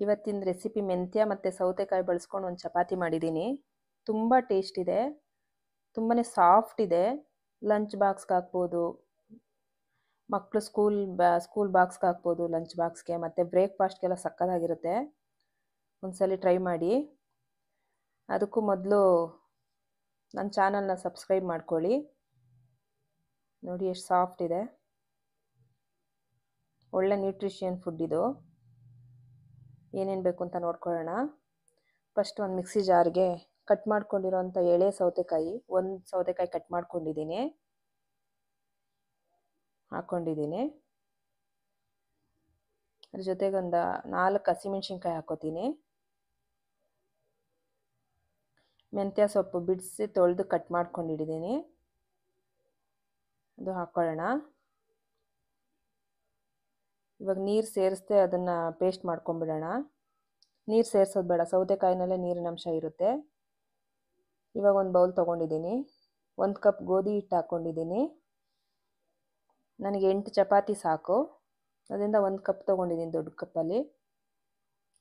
ಇವತ್ತಿನ ರೆಸಿಪಿ ಮೆಂತ್ಯ ಮತ್ತು ಸೌತೆಕಾಯಿ ಬಳಸ್ಕೊಂಡು ಒಂದು ಚಪಾತಿ ಮಾಡಿದ್ದೀನಿ. ತುಂಬ ಟೇಸ್ಟ್ ಇದೆ, ತುಂಬಾ ಸಾಫ್ಟ್ ಇದೆ. ಲಂಚ್ ಬಾಕ್ಸ್ಗೆ ಹಾಕ್ಬೋದು, ಮಕ್ಕಳು ಸ್ಕೂಲ್ ಬಾಕ್ಸ್ಗೆ ಹಾಕ್ಬೋದು, ಲಂಚ್ ಬಾಕ್ಸ್ಗೆ ಮತ್ತು ಬ್ರೇಕ್ಫಾಸ್ಟ್ಗೆಲ್ಲ ಸಕ್ಕತ್ತಾಗಿರುತ್ತೆ. ಒಂದ್ಸಲಿ ಟ್ರೈ ಮಾಡಿ. ಅದಕ್ಕೂ ಮೊದಲು ನನ್ನ ಚಾನಲ್ನ ಸಬ್ಸ್ಕ್ರೈಬ್ ಮಾಡ್ಕೊಳ್ಳಿ. ನೋಡಿ ಎಷ್ಟು ಸಾಫ್ಟ್ ಇದೆ, ಒಳ್ಳೆ ನ್ಯೂಟ್ರಿಷಿಯನ್ ಫುಡ್ ಇದು. ಏನೇನು ಬೇಕು ಅಂತ ನೋಡ್ಕೊಳ್ಳೋಣ. ಫಸ್ಟ್ ಒಂದು ಮಿಕ್ಸಿ ಜಾರ್ಗೆ ಕಟ್ ಮಾಡ್ಕೊಂಡಿರೋಂಥ ಎಳೆ ಸೌತೆಕಾಯಿ, ಒಂದು ಸೌತೆಕಾಯಿ ಕಟ್ ಮಾಡ್ಕೊಂಡಿದ್ದೀನಿ, ಹಾಕ್ಕೊಂಡಿದ್ದೀನಿ. ಅದ್ರ ಜೊತೆಗೆ ಒಂದು 4 ಹಸಿಮೆಣ್ಸಿನ್ಕಾಯಿ ಹಾಕೋತೀನಿ. ಮೆಂತ್ಯ ಸೊಪ್ಪು ಬಿಡಿಸಿ ತೊಳೆದು ಕಟ್ ಮಾಡ್ಕೊಂಡಿದ್ದೀನಿ, ಅದು ಹಾಕ್ಕೊಳ್ಳೋಣ. ಇವಾಗ ನೀರು ಸೇರಿಸ್ದೆ ಅದನ್ನು ಪೇಸ್ಟ್ ಮಾಡ್ಕೊಂಬಿಡೋಣ. ನೀರು ಸೇರಿಸೋದು ಬೇಡ, ಸೌತೆಕಾಯಿನಲ್ಲೇ ನೀರಿನ ಅಂಶ ಇರುತ್ತೆ. ಇವಾಗ ಒಂದು ಬೌಲ್ ತೊಗೊಂಡಿದ್ದೀನಿ, 1 ಕಪ್ ಗೋಧಿ ಹಿಟ್ಟು ಹಾಕ್ಕೊಂಡಿದ್ದೀನಿ. ನನಗೆ 8 ಚಪಾತಿ ಸಾಕು, ಅದರಿಂದ 1 ಕಪ್ ತೊಗೊಂಡಿದ್ದೀನಿ ದೊಡ್ಡ ಕಪ್ಪಲ್ಲಿ.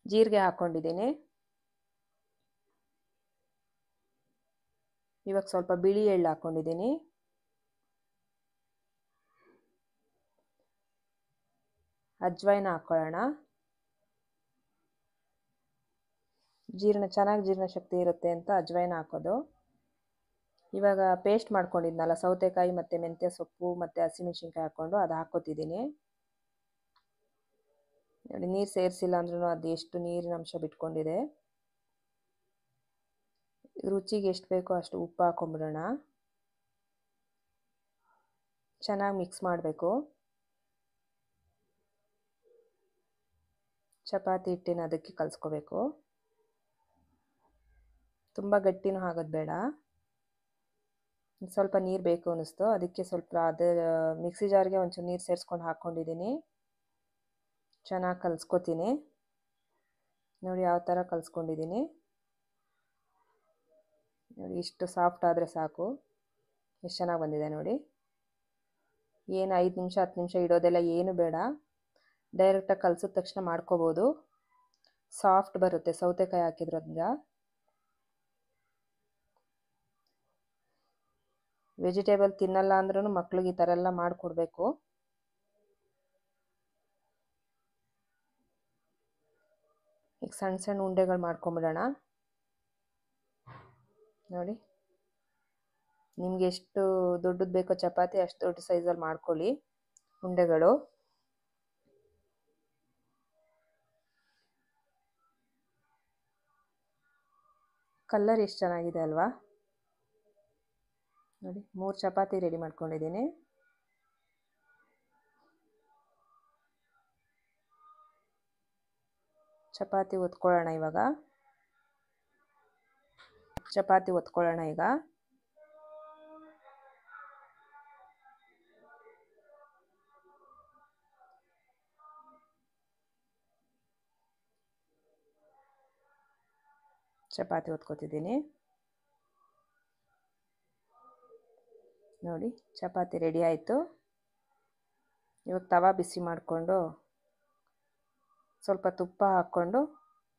ಜೀರಿಗೆ ಹಾಕ್ಕೊಂಡಿದ್ದೀನಿ. ಇವಾಗ ಸ್ವಲ್ಪ ಬಿಳಿ ಎಳ್ಳು ಹಾಕ್ಕೊಂಡಿದ್ದೀನಿ. ಅಜ್ವಾಯಿನ ಹಾಕ್ಕೊಳ್ಳೋಣ. ಚೆನ್ನಾಗಿ ಜೀರ್ಣಶಕ್ತಿ ಇರುತ್ತೆ ಅಂತ ಅಜ್ವಾಯಿನ ಹಾಕೋದು. ಇವಾಗ ಪೇಸ್ಟ್ ಮಾಡ್ಕೊಂಡಿದ್ನಲ್ಲ ಸೌತೆಕಾಯಿ ಮತ್ತು ಮೆಂತ್ಯ ಸೊಪ್ಪು ಮತ್ತು ಹಸಿಮೆಣ್ಸಿನ್ಕಾಯಿ ಹಾಕ್ಕೊಂಡು ಅದು ಹಾಕ್ಕೋತಿದ್ದೀನಿ. ನೋಡಿ, ನೀರು ಸೇರಿಸಿಲ್ಲ ಅಂದ್ರೂ ಅದು ಎಷ್ಟು ನೀರಿನ ಅಂಶ ಬಿಟ್ಕೊಂಡಿದೆ. ರುಚಿಗೆ ಎಷ್ಟು ಬೇಕೋ ಅಷ್ಟು ಉಪ್ಪು ಹಾಕ್ಕೊಂಬಿಡೋಣ. ಚೆನ್ನಾಗಿ ಮಿಕ್ಸ್ ಮಾಡಬೇಕು. ಚಪಾತಿ ಹಿಟ್ಟಿನ ಅದಕ್ಕೆ ಕಲಿಸ್ಕೋಬೇಕು. ತುಂಬ ಗಟ್ಟಿನೂ ಆಗೋದು ಬೇಡ. ಸ್ವಲ್ಪ ನೀರು ಬೇಕು ಅನ್ನಿಸ್ತು, ಅದಕ್ಕೆ ಸ್ವಲ್ಪ ಮಿಕ್ಸಿ ಜಾರ್ಗೆ ಒಂಚೂರು ನೀರು ಸೇರಿಸ್ಕೊಂಡು ಹಾಕ್ಕೊಂಡಿದ್ದೀನಿ. ಚೆನ್ನಾಗಿ ಕಲಿಸ್ಕೊತೀನಿ. ನೋಡಿ ಯಾವ ಥರ ಕಲಿಸ್ಕೊಂಡಿದ್ದೀನಿ. ನೋಡಿ ಇಷ್ಟು ಸಾಫ್ಟ್ ಆದರೆ ಸಾಕು. ಎಷ್ಟು ಚೆನ್ನಾಗಿ ಬಂದಿದೆ ನೋಡಿ. ಏನು 5 ನಿಮಿಷ 10 ನಿಮಿಷ ಇಡೋದೆಲ್ಲ ಏನು ಬೇಡ, ಡೈರೆಕ್ಟಾಗಿ ಕಲಸಿದ ತಕ್ಷಣ ಮಾಡ್ಕೋಬೋದು. ಸಾಫ್ಟ್ ಬರುತ್ತೆ ಸೌತೆಕಾಯಿ ಹಾಕಿದ್ರಿಂದ. ವೆಜಿಟೇಬಲ್ ತಿನ್ನಲ್ಲ ಅಂದ್ರೂ ಮಕ್ಳಿಗೆ ಈ ಥರ ಎಲ್ಲ ಮಾಡಿಕೊಡ್ಬೇಕು. ಈಗ ಸಣ್ಣ ಸಣ್ಣ ಉಂಡೆಗಳು ಮಾಡ್ಕೊಂಬಿಡೋಣ. ನೋಡಿ, ನಿಮಗೆ ಎಷ್ಟು ದೊಡ್ಡದು ಬೇಕೋ ಚಪಾತಿ ಅಷ್ಟು ದೊಡ್ಡ ಸೈಜಲ್ಲಿ ಮಾಡ್ಕೊಳ್ಳಿ ಉಂಡೆಗಳು. ಕಲರ್ ಎಷ್ಟು ಚೆನ್ನಾಗಿದೆ ಅಲ್ವಾ? ನೋಡಿ, 3 ಚಪಾತಿ ರೆಡಿ ಮಾಡ್ಕೊಂಡಿದ್ದೀನಿ. ಚಪಾತಿ ಒತ್ಕೊಳ್ಳೋಣ ಇವಾಗ. ಚಪಾತಿ ಒತ್ಕೊಳ್ಳೋಣ ಈಗ. ಚಪಾತಿ ಒತ್ಕೋತಿದ್ದೀನಿ. ನೋಡಿ, ಚಪಾತಿ ರೆಡಿ ಆಯಿತು. ಇವಾಗ ತವಾ ಬಿಸಿ ಮಾಡಿಕೊಂಡು ಸ್ವಲ್ಪ ತುಪ್ಪ ಹಾಕ್ಕೊಂಡು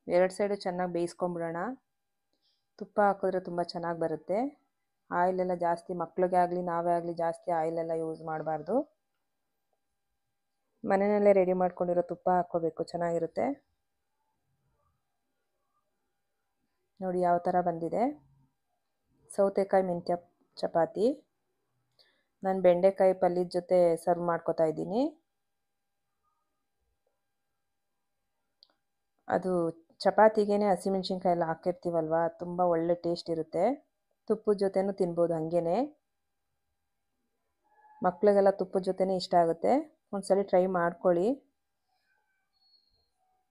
2 ಸೈಡು ಚೆನ್ನಾಗಿ ಬೇಯಿಸ್ಕೊಂಬಿಡೋಣ. ತುಪ್ಪ ಹಾಕಿದ್ರೆ ತುಂಬ ಚೆನ್ನಾಗಿ ಬರುತ್ತೆ. ಆಯಿಲೆಲ್ಲ ಜಾಸ್ತಿ, ಮಕ್ಳಿಗೆ ಆಗಲಿ ನಾವೇ ಆಗಲಿ ಜಾಸ್ತಿ ಆಯಿಲೆಲ್ಲ ಯೂಸ್ ಮಾಡಬಾರ್ದು. ಮನೆಯಲ್ಲೇ ರೆಡಿ ಮಾಡ್ಕೊಂಡಿರೋ ತುಪ್ಪ ಹಾಕ್ಕೋಬೇಕು, ಚೆನ್ನಾಗಿರುತ್ತೆ. ನೋಡಿ ಯಾವ ಥರ ಬಂದಿದೆ ಸೌತೆಕಾಯಿ ಮೆಂತ್ಯ ಚಪಾತಿ. ನಾನು ಬೆಂಡೆಕಾಯಿ ಪಲ್ಯದ ಜೊತೆ ಸರ್ವ್ ಮಾಡ್ಕೊತಾ ಇದ್ದೀನಿ. ಅದು ಚಪಾತಿಗೇನೆ ಹಸಿಮೆಣ್ಸಿನ್ಕಾಯಿ ಎಲ್ಲ ಹಾಕಿರ್ತೀವಲ್ವ, ತುಂಬ ಒಳ್ಳೆ ಟೇಸ್ಟ್ ಇರುತ್ತೆ. ತುಪ್ಪದ ಜೊತೆನೂ ತಿನ್ಬೋದು ಹಾಗೇನೆ. ಮಕ್ಳಿಗೆಲ್ಲ ತುಪ್ಪದ ಜೊತೆನೇ ಇಷ್ಟ ಆಗುತ್ತೆ. ಒಂದ್ಸಲಿ ಟ್ರೈ ಮಾಡ್ಕೊಳ್ಳಿ.